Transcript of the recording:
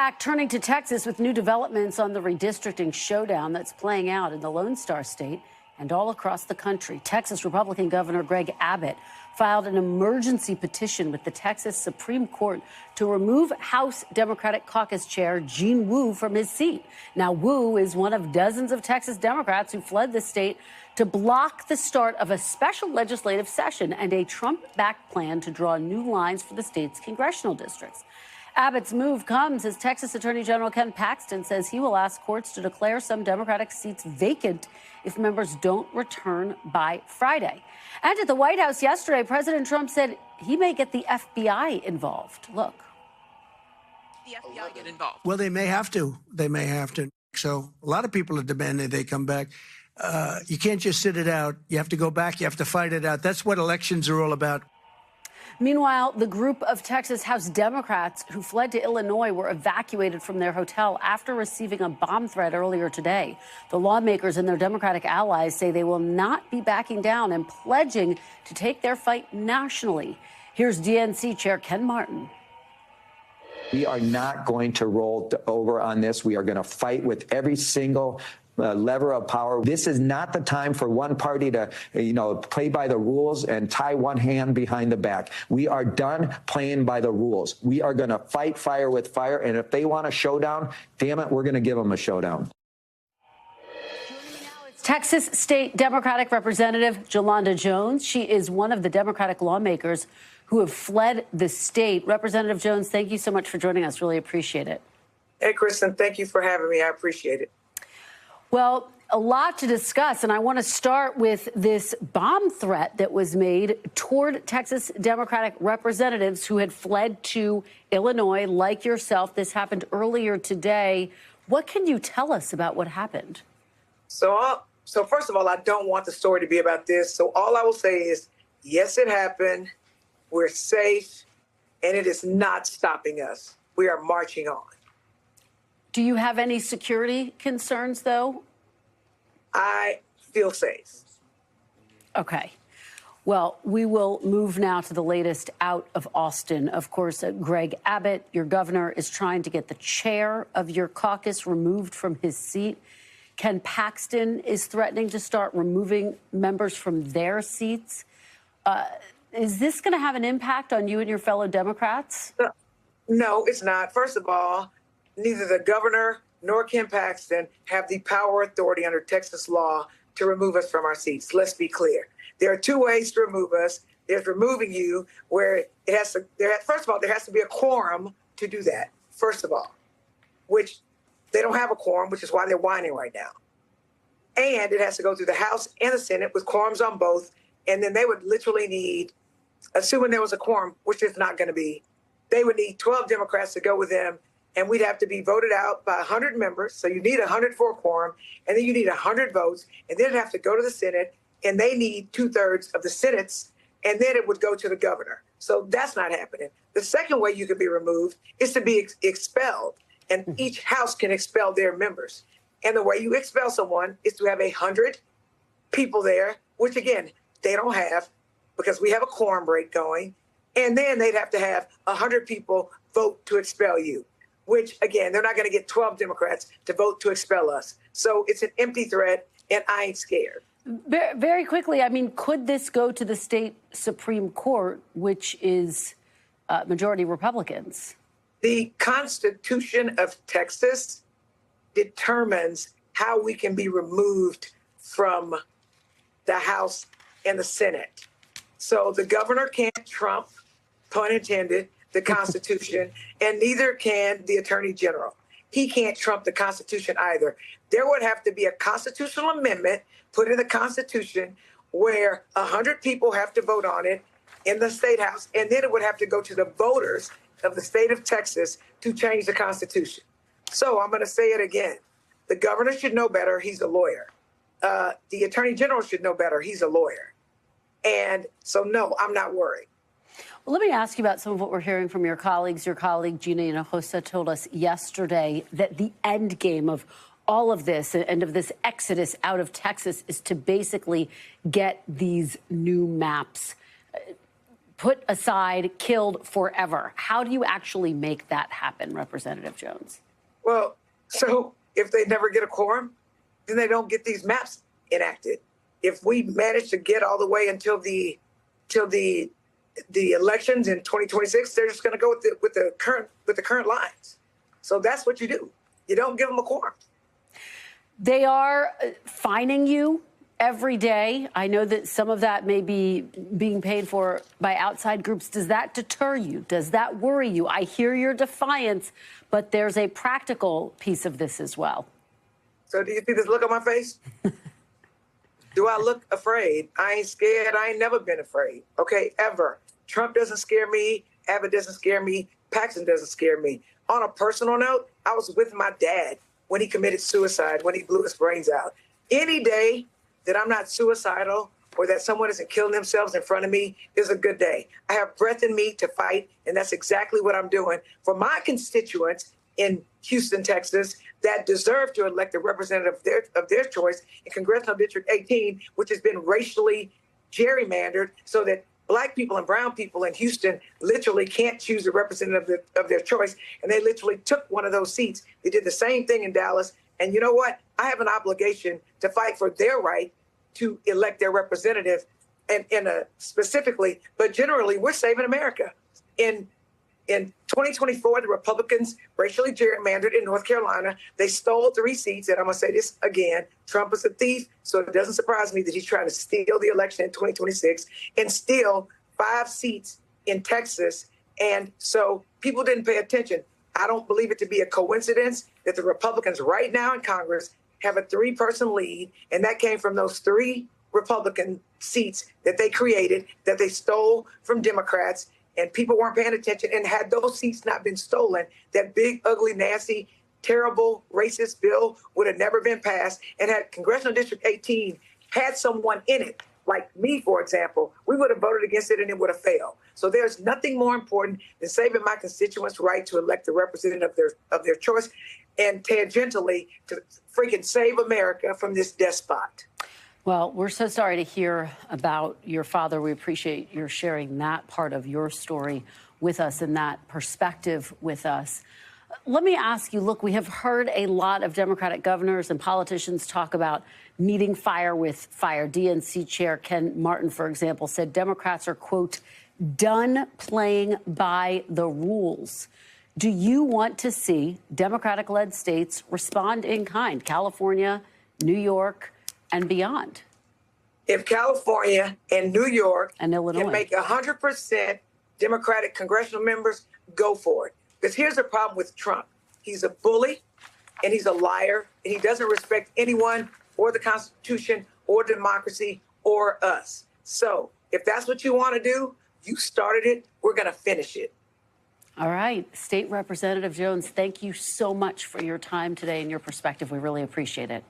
back, turning to Texas with new developments on the redistricting showdown that's playing out in the Lone Star State and all across the country. Texas Republican Governor Greg Abbott filed an emergency petition with the Texas Supreme Court to remove House Democratic Caucus Chair Jean Wu from his seat. Now, Wu is one of dozens of Texas Democrats who fled the state to block the start of a special legislative session and a Trump-backed plan to draw new lines for the state's congressional districts. Abbott's move comes as Texas Attorney General Ken Paxton says he will ask courts to declare some Democratic seats vacant if members don't return by Friday. And at the White House yesterday, President Trump said he may get the FBI involved. Look. The FBI get involved. Well, they may have to. They may have to. So a lot of people are demanding they come back. You can't just sit it out. You have to go back. You have to fight it out. That's what elections are all about. Meanwhile, the group of Texas House Democrats who fled to Illinois were evacuated from their hotel after receiving a bomb threat earlier today. The lawmakers and their Democratic allies say they will not be backing down and pledging to take their fight nationally. Here's DNC Chair Ken Martin. We are not going to roll over on this. We are going to fight with every single lever of power. This is not the time for one party to, play by the rules and tie one hand behind the back. We are done playing by the rules. We are going to fight fire with fire. And if they want a showdown, damn it, we're going to give them a showdown. Texas State Democratic Representative Jolanda Jones. She is one of the Democratic lawmakers who have fled the state. Representative Jones, thank you so much for joining us. Really appreciate it. Hey, Kristen, thank you for having me. I appreciate it. Well, a lot to discuss, and I want to start with this bomb threat that was made toward Texas Democratic representatives who had fled to Illinois, like yourself. This happened earlier today. What can you tell us about what happened? So first of all, I don't want the story to be about this. So all I will say is, yes, it happened. We're safe, and it is not stopping us. We are marching on. Do you have any security concerns, though? I feel safe. Okay. Well, we will move now to the latest out of Austin. Of course, Greg Abbott, your governor, is trying to get the chair of your caucus removed from his seat. Ken Paxton is threatening to start removing members from their seats. Is this going to have an impact on you and your fellow Democrats? No, it's not. First of all, neither the governor nor Ken Paxton have the power or authority under Texas law to remove us from our seats. Let's be clear. There are two ways to remove us. There's removing you, where it has to, first of all, there has to be a quorum to do that, first of all, which they don't have a quorum, which is why they're whining right now. And it has to go through the House and the Senate with quorums on both. And then they would literally need, assuming there was a quorum, which is not going to be, they would need 12 Democrats to go with them. And we'd have to be voted out by 100 members. So you need 100 for a quorum, and then you need 100 votes, and then it'd have to go to the Senate, and they need 2/3 of the Senate's, and then it would go to the governor. So that's not happening. The second way you could be removed is to be expelled, and each house can expel their members. And the way you expel someone is to have 100 people there, which, again, they don't have because we have a quorum break going, and then they'd have to have 100 people vote to expel you, which, again, they're not going to get 12 Democrats to vote to expel us. So it's an empty threat, and I ain't scared. Very quickly, I mean, could this go to the state Supreme Court, which is majority Republicans? The Constitution of Texas determines how we can be removed from the House and the Senate. So the governor can't trump, pun intended, the Constitution, and neither can the Attorney General. He can't trump the Constitution either. There would have to be a constitutional amendment put in the Constitution where 100 people have to vote on it in the State House, and then it would have to go to the voters of the state of Texas to change the Constitution. So I'm going to say it again. The governor should know better. He's a lawyer. The Attorney General should know better. He's a lawyer. And so, no, I'm not worried. Well, let me ask you about some of what we're hearing from your colleagues. Your colleague, Gina Hinojosa, told us yesterday that the end game of all of this and of this exodus out of Texas is to basically get these new maps put aside, killed forever. How do you actually make that happen, Representative Jones? Well, so if they never get a quorum, then they don't get these maps enacted. If we manage to get all the way until the elections in 2026, they're just going to go with the current lines. So that's what you do. You don't give them a quorum. They are fining you every day. I know that some of that may be being paid for by outside groups. Does that deter you? Does that worry you? I hear your defiance, but there's a practical piece of this as well. So do you see this look on my face? Do I look afraid? I ain't scared. I ain't never been afraid. Okay, ever. Trump doesn't scare me. Abbott doesn't scare me. Paxton doesn't scare me. On a personal note, I was with my dad when he committed suicide, when he blew his brains out. Any day that I'm not suicidal or that someone isn't killing themselves in front of me is a good day. I have breath in me to fight, and that's exactly what I'm doing for my constituents in Houston, Texas, that deserve to elect a representative of their choice in Congressional District 18, which has been racially gerrymandered so that Black people and brown people in Houston literally can't choose a representative of their choice. And they literally took one of those seats. They did the same thing in Dallas. And you know what? I have an obligation to fight for their right to elect their representative, and specifically, but generally, we're saving America. In 2024, the Republicans racially gerrymandered in North Carolina. They stole 3 seats. And I'm going to say this again. Trump is a thief, so it doesn't surprise me that he's trying to steal the election in 2026 and steal 5 seats in Texas. And so people didn't pay attention. I don't believe it to be a coincidence that the Republicans right now in Congress have a 3-person lead, and that came from those 3 Republican seats that they created, that they stole from Democrats, and people weren't paying attention. And had those seats not been stolen, that big, ugly, nasty, terrible, racist bill would have never been passed. And had Congressional District 18 had someone in it, like me, for example, we would have voted against it and it would have failed. So there's nothing more important than saving my constituents' right to elect the representative of their choice, and tangentially to freaking save America from this despot. Well, we're so sorry to hear about your father. We appreciate your sharing that part of your story with us and that perspective with us. Let me ask you, look, we have heard a lot of Democratic governors and politicians talk about meeting fire with fire. DNC Chair Ken Martin, for example, said Democrats are, quote, done playing by the rules. Do you want to see Democratic-led states respond in kind? California, New York, and beyond. If California and New York and Illinois can make 100% Democratic congressional members, go for it. Because here's the problem with Trump. He's a bully and he's a liar, and he doesn't respect anyone or the Constitution or democracy or us. So if that's what you want to do, you started it. We're going to finish it. All right. State Representative Jones, thank you so much for your time today and your perspective. We really appreciate it.